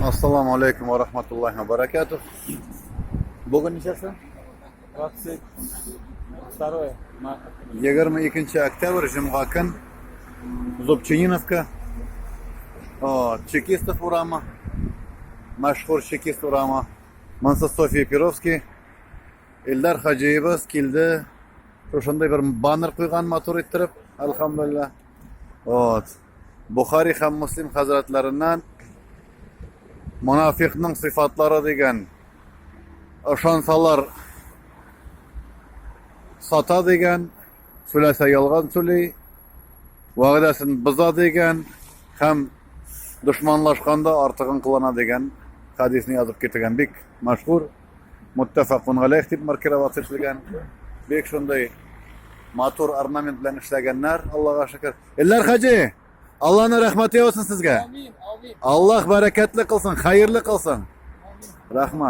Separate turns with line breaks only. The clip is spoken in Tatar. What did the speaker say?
Assalomu alaykum va rahmatullohi va barakatuh. Bugun nechasi?
22 marta.
22 oktyabr jum'a kun Zubchininovka. Chekistov urama. Mashhur chekist urama. Mansa Sofiya Perovskiy. Eldar Hajiyevs keldi. O'shanday bir banner qo'ygan motor ettirib, alhamdulillah. Buxoriy ham Muslim hazratlaridan munofiqning sifatlari degan ishonsalar sota degan, so'lasa yolg'on so'lay, va'dasini buza degan, ham dushmanlashganda ortig'in qilana degan hadisni yozib ketgan bek mashhur muttafaqun alayh deb markirab o'tilgan bek shunday motor ornament bilan ishlaganlar. Allohga shukr. Ellar haji, Allohning rahmati olsin sizga.
Amin, amin.
Allah barakatli qilsin, xayrli qilsin. Rahmat.